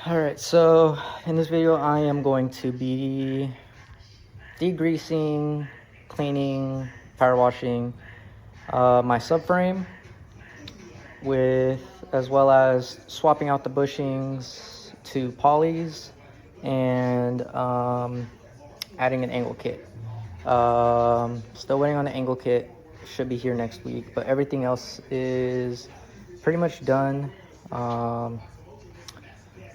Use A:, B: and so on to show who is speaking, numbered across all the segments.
A: Alright, so in this video I am going to be degreasing, cleaning, power washing my subframe, with as well as swapping out the bushings to polys and adding an angle kit. Still waiting on the angle kit, should be here next week, but everything else is pretty much done.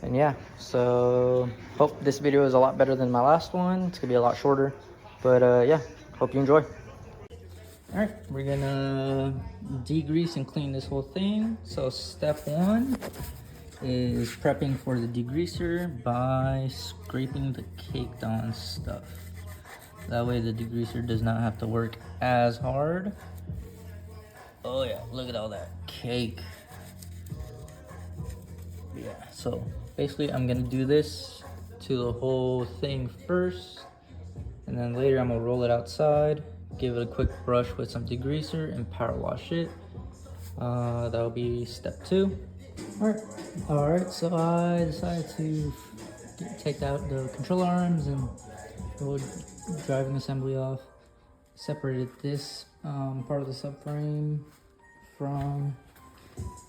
A: And yeah, so hope this video is a lot better than my last one. It's gonna be a lot shorter, but yeah, hope you enjoy. All right, we're gonna degrease and clean this whole thing. So step one is prepping for the degreaser by scraping the caked on stuff. That way the degreaser does not have to work as hard. Oh yeah, look at all that cake. Yeah, so basically I'm gonna do this to the whole thing first, and then later I'm gonna roll it outside, give it a quick brush with some degreaser and power wash it. That'll be step two. All right, so I decided to take out the control arms and the driving assembly off. Separated this part of the subframe from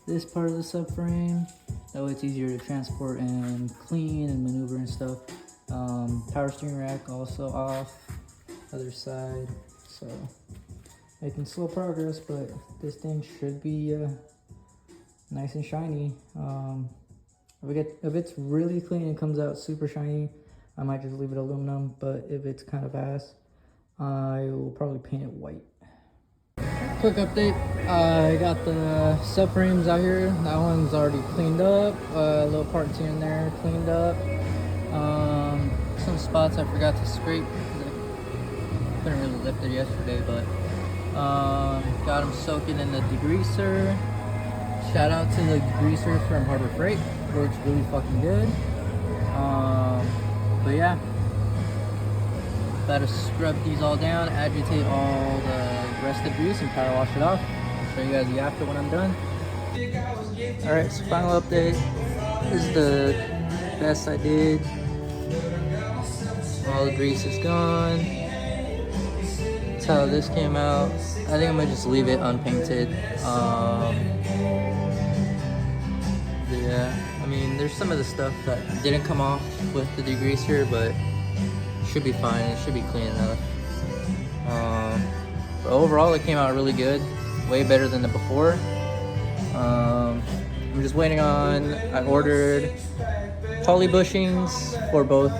A: this part of the subframe. That way it's easier to transport and clean and maneuver and stuff. Power steering rack also off, other side. So making slow progress, but this thing should be nice and shiny. If it's really clean and comes out super shiny, I might just leave it aluminum, but if it's kind of ass, I will probably paint it white. Quick update, I got the subframes out here. That one's already cleaned up, little parts here and there cleaned up. Some spots I forgot to scrape because I couldn't really lift it yesterday, but got them soaking in the degreaser. Shout out to the degreaser from Harbor Freight, works really fucking good. But yeah, gotta scrub these all down, agitate all the rest of the grease and power wash it off. I'll show you guys the after when I'm done. Alright, so final update. This is the best I did. All the grease is gone. That's how this came out. I think I'm gonna just leave it unpainted. Yeah, I mean, there's some of the stuff that didn't come off with the degreaser, but should be fine. It should be clean enough. But overall, it came out really good, way better than the before. I'm just waiting on. I ordered poly bushings for both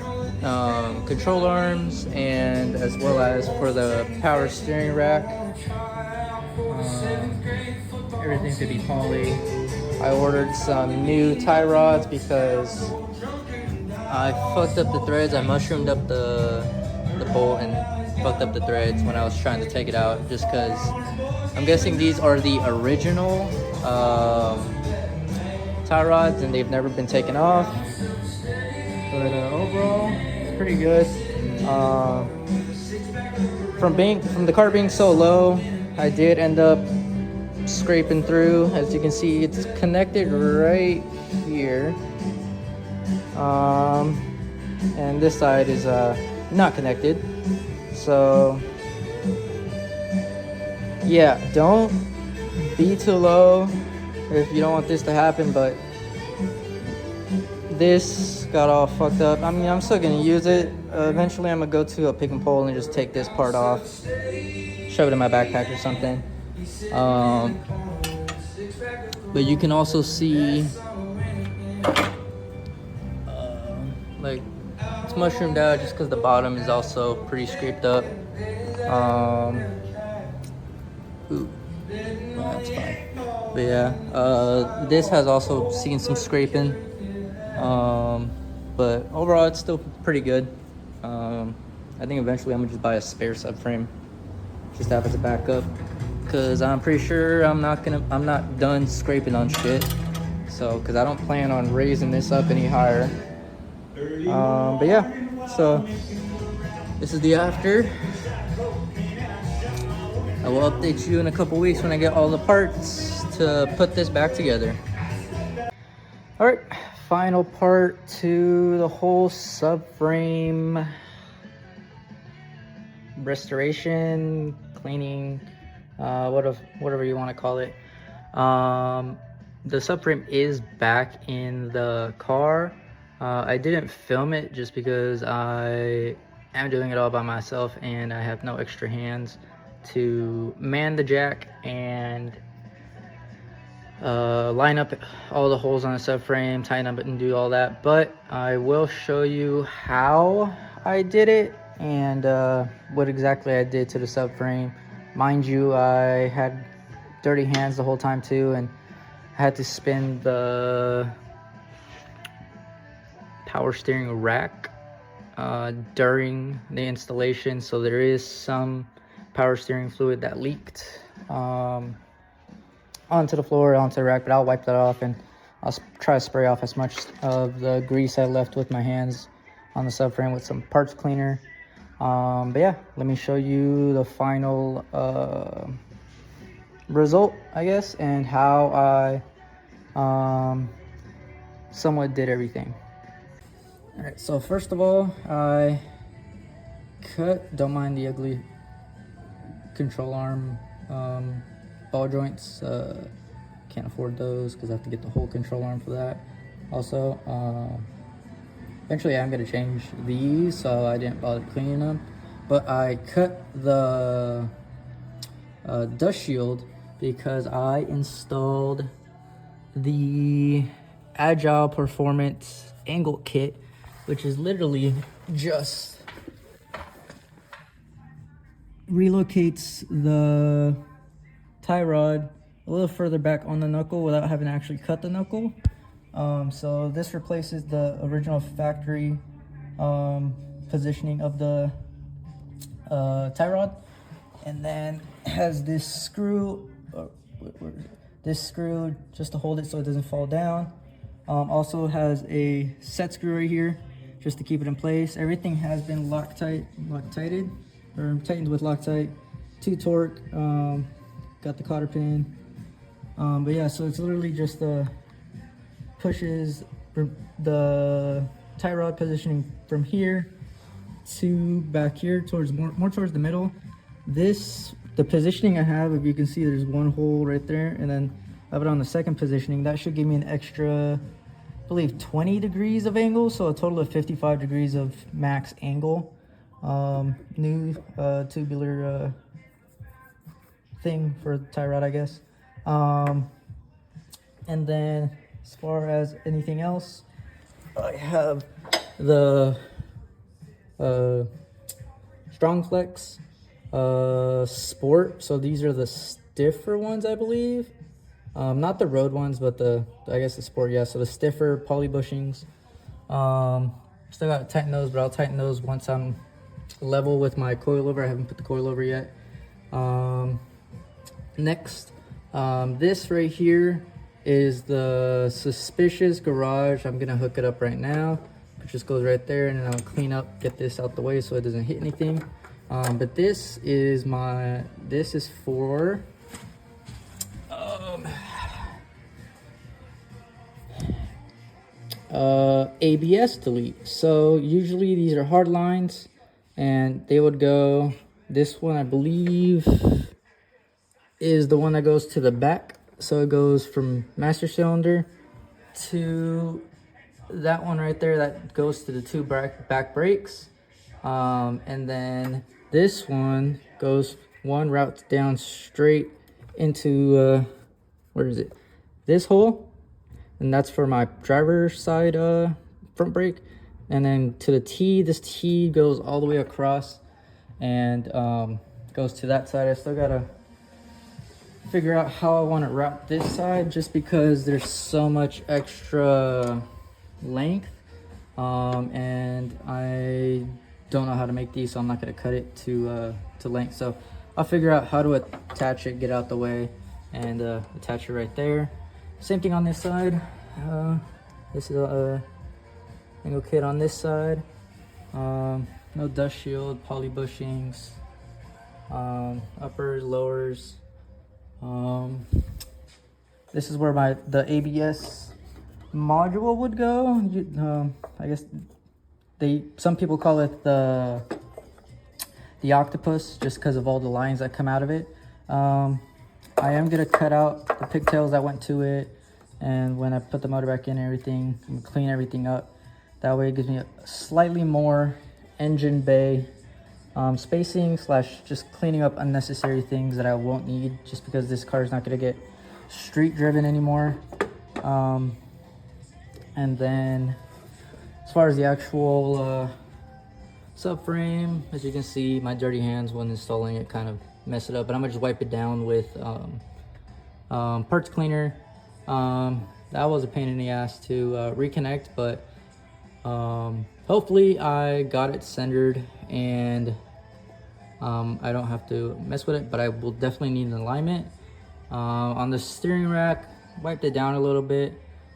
A: control arms and as well as for the power steering rack. Everything should be poly. I ordered some new tie rods because I fucked up the threads. I mushroomed up the bolt and fucked up the threads when I was trying to take it out, just because I'm guessing these are the original tie rods and they've never been taken off. But overall, it's pretty good. From the car being so low, I did end up scraping through. As you can see, it's connected right here. And this side is not connected. So yeah, don't be too low if you don't want this to happen, but this got all fucked up. I mean, I'm still gonna use it. Eventually I'm gonna go to a pick and pull and just take this part off, shove it in my backpack or something. But you can also see like it's mushroomed out just because the bottom is also pretty scraped up. Ooh, that's fine. But yeah, this has also seen some scraping. But overall, it's still pretty good. I think eventually I'm gonna just buy a spare subframe, just to have as a backup, because I'm pretty sure I'm not done scraping on shit. So, because I don't plan on raising this up any higher. But yeah, so this is the after. I will update you in a couple weeks when I get all the parts to put this back together. All right, final part to the whole subframe restoration, cleaning, whatever you want to call it. The subframe is back in the car. I didn't film it just because I am doing it all by myself and I have no extra hands to man the jack and line up all the holes on the subframe, tighten up and do all that. But I will show you how I did it and what exactly I did to the subframe. Mind you, I had dirty hands the whole time too, and I had to spin the power steering rack during the installation, so there is some power steering fluid that leaked onto the floor, onto the rack, but I'll wipe that off and I'll try to spray off as much of the grease I left with my hands on the subframe with some parts cleaner. But yeah, let me show you the final result, I guess, and how I somewhat did everything. All right, so first of all, I cut, don't mind the ugly control arm ball joints. Can't afford those because I have to get the whole control arm for that. Also, eventually I'm gonna change these, so I didn't bother cleaning them. But I cut the dust shield because I installed the Agile Performance Angle Kit, which is literally just relocates the tie rod a little further back on the knuckle without having to actually cut the knuckle. So this replaces the original factory positioning of the tie rod, and then has this screw, this screw just to hold it so it doesn't fall down. Also has a set screw right here just to keep it in place. Everything has been tightened with Loctite, 2 torque, got the cotter pin. But yeah, so it's literally just pushes the tie rod positioning from here to back here towards more towards the middle. The positioning I have, if you can see, there's one hole right there, and then I have it on the second positioning. That should give me an extra, I believe, 20 degrees of angle, so a total of 55 degrees of max angle. New tubular thing for tie rod, I guess. And then as far as anything else, I have the Strong Flex Sport. So these are the stiffer ones, I believe. Not the road ones, but I guess the Sport, yeah. So the stiffer poly bushings. Still got to tighten those, but I'll tighten those once I'm level with my coilover. I haven't put the coilover yet. Next, this right here is the Suspicious Garage. I'm gonna hook it up right now. It just goes right there, and then I'll clean up, get this out the way so it doesn't hit anything. But this is for ABS delete. So usually these are hard lines, and they would go, this one I believe is the one that goes to the back. So it goes from master cylinder to that one right there that goes to the 2 back brakes. And then this one goes one route down straight into, where is it? This hole. And that's for my driver's side front brake. And then to the T, this T goes all the way across and goes to that side. I still gotta figure out how I want to route this side, just because there's so much extra length, and I don't know how to make these, so I'm not going to cut it to length. So I'll figure out how to attach it, get out the way, and attach it right there. Same thing on this side. This is a angle kit on this side. No dust shield, poly bushings, uppers, lowers. This is where the ABS module would go. I guess some people call it the octopus, just because of all the lines that come out of it. I am gonna cut out the pigtails that went to it, and when I put the motor back in and everything, I'm gonna clean everything up. That way it gives me a slightly more engine bay spacing / just cleaning up unnecessary things that I won't need, just because this car is not gonna get street driven anymore. And then as far as the actual subframe, as you can see, my dirty hands when installing it kind of mess it up, but I'm gonna just wipe it down with parts cleaner. That was a pain in the ass to reconnect, but hopefully I got it centered and I don't have to mess with it, but I will definitely need an alignment. On the steering rack, wiped it down a little bit.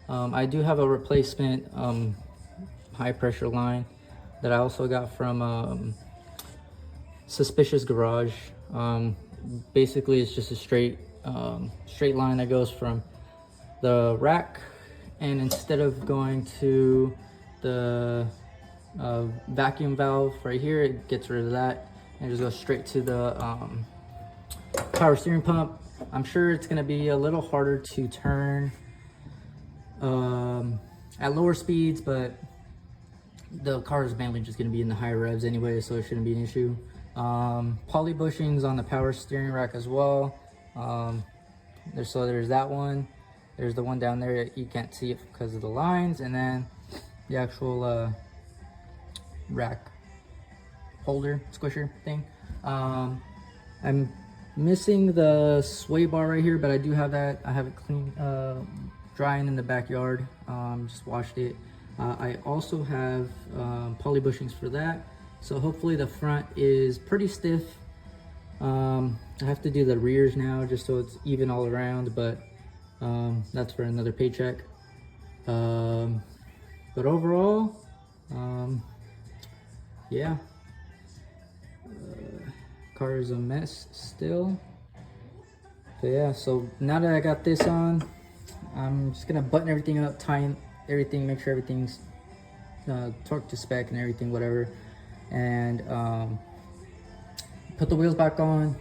A: I do have a replacement high pressure line that I also got from Suspicious Garage. Basically it's just a straight line that goes from the rack, and instead of going to the vacuum valve right here, it gets rid of that and just goes straight to the power steering pump. I'm sure it's going to be a little harder to turn at lower speeds, but the car is mainly just going to be in the higher revs anyway, so it shouldn't be an issue. Poly bushings on the power steering rack as well. There's that one. There's the one down there, you can't see it because of the lines, and then the actual rack holder squisher thing. I'm missing the sway bar right here, but I do have that. I have it clean, drying in the backyard. Just washed it. I also have poly bushings for that, so hopefully the front is pretty stiff. I have to do the rears now just so it's even all around, but that's for another paycheck. But overall, yeah, car is a mess still. So yeah, so now that I got this on, I'm just gonna button everything up, tighten everything, make sure everything's torqued to spec and everything, whatever, and put the wheels back on,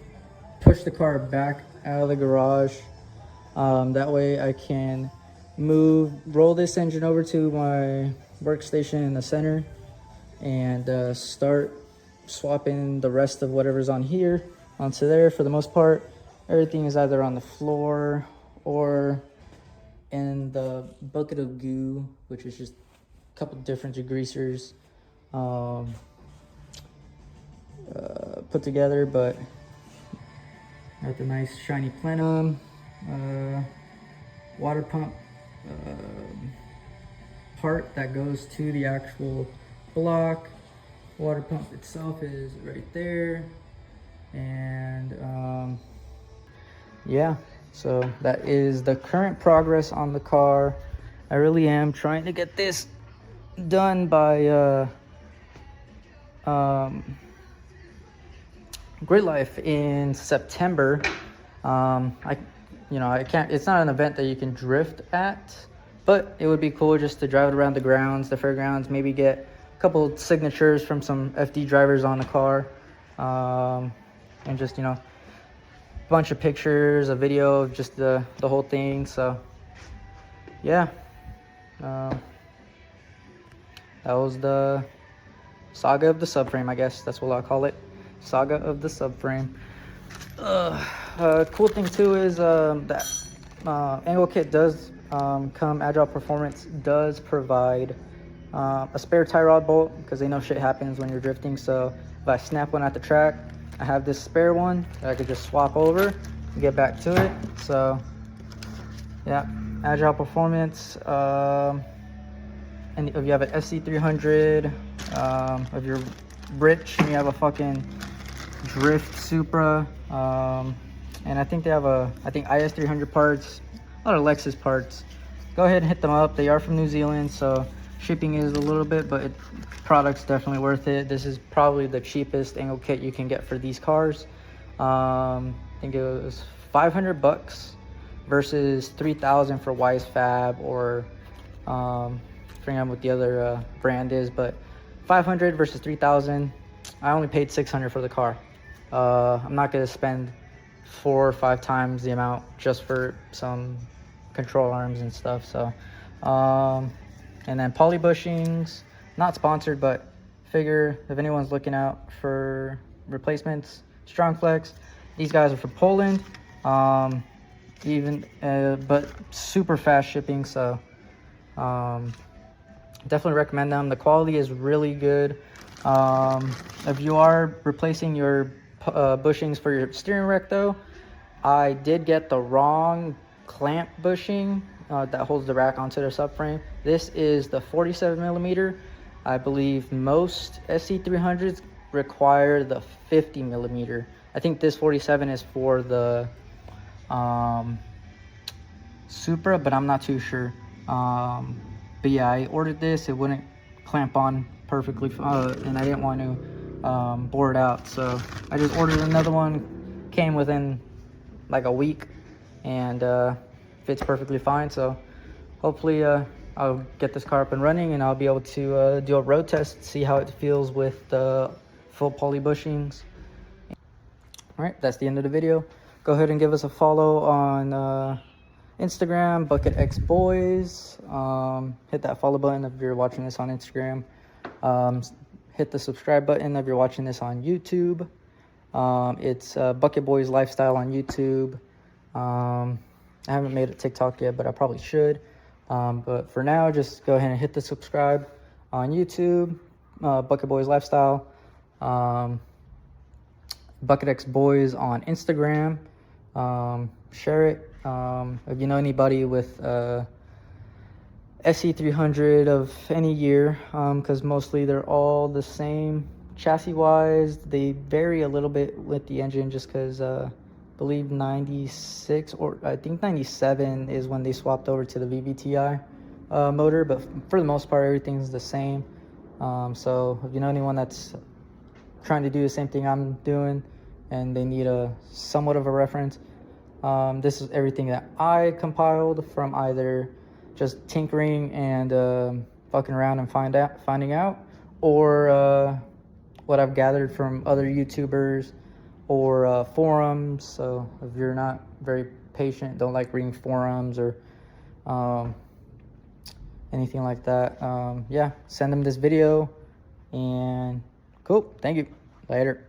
A: push the car back out of the garage. That way I can roll this engine over to my workstation in the center and start swapping the rest of whatever's on here onto there. For the most part, everything is either on the floor or in the bucket of goo, which is just a couple different degreasers put together. But got the nice shiny plenum, water pump part that goes to the actual block. Water pump itself is right there, and yeah, so that is the current progress on the car. I really am trying to get this done by Grid Life in September. I can't, it's not an event that you can drift at, but it would be cool just to drive it around the grounds, the fairgrounds, maybe get a couple signatures from some FD drivers on the car, and just, a bunch of pictures, a video of just the whole thing. So yeah, that was the saga of the subframe, I guess that's what I'll call it. Saga of the subframe. Cool thing too is that Angle Kit does come, Agile Performance does provide a spare tie rod bolt, because they know shit happens when you're drifting. So if I snap one at the track, I have this spare one that I could just swap over and get back to it. So yeah, Agile Performance. And if you have an Sc300, if you're rich and you have a fucking Drift Supra, and I think they have IS300 parts, a lot of Lexus parts, go ahead and hit them up. They are from New Zealand, so shipping is a little bit, but product's definitely worth it. This is probably the cheapest angle kit you can get for these cars. I think it was $500 versus $3,000 for Wise Fab or Forgetting what the other brand is, but 500 versus 3,000. I only paid 600 for the car. I'm not gonna spend 4 or 5 times the amount just for some control arms and stuff. So, and then poly bushings, not sponsored, but figure if anyone's looking out for replacements, Strong Flex. These guys are from Poland. But super fast shipping. So, definitely recommend them. The quality is really good. If you are replacing your bushings for your steering rack though, I did get the wrong clamp bushing that holds the rack onto the subframe. This is the 47 millimeter. I believe most Sc300s require the 50 millimeter. I think this 47 is for the Supra, but I'm not too sure. But yeah, I ordered this. It wouldn't clamp on perfectly, and I didn't want to bore it out. So I just ordered another one. Came within like a week, and fits perfectly fine. So hopefully I'll get this car up and running, and I'll be able to do a road test, see how it feels with the full poly bushings. All right, that's the end of the video. Go ahead and give us a follow on Instagram, BucketXBoys. Hit that follow button if you're watching this on Instagram. Hit the subscribe button if you're watching this on YouTube. It's Bucket Boys Lifestyle on YouTube. I haven't made a TikTok yet, but I probably should. But for now, just go ahead and hit the subscribe on YouTube. Bucket Boys Lifestyle. BucketXBoys on Instagram. Share it. If you know anybody with Sc300 of any year, because mostly they're all the same chassis wise. They vary a little bit with the engine just because I believe 96 or I think 97 is when they swapped over to the VVTi motor, but for the most part everything's the same. So if you know anyone that's trying to do the same thing I'm doing and they need a somewhat of a reference, this is everything that I compiled from either just tinkering and fucking around and finding out, or what I've gathered from other YouTubers or forums. So if you're not very patient, don't like reading forums or anything like that, yeah, send them this video. And cool, thank you, later.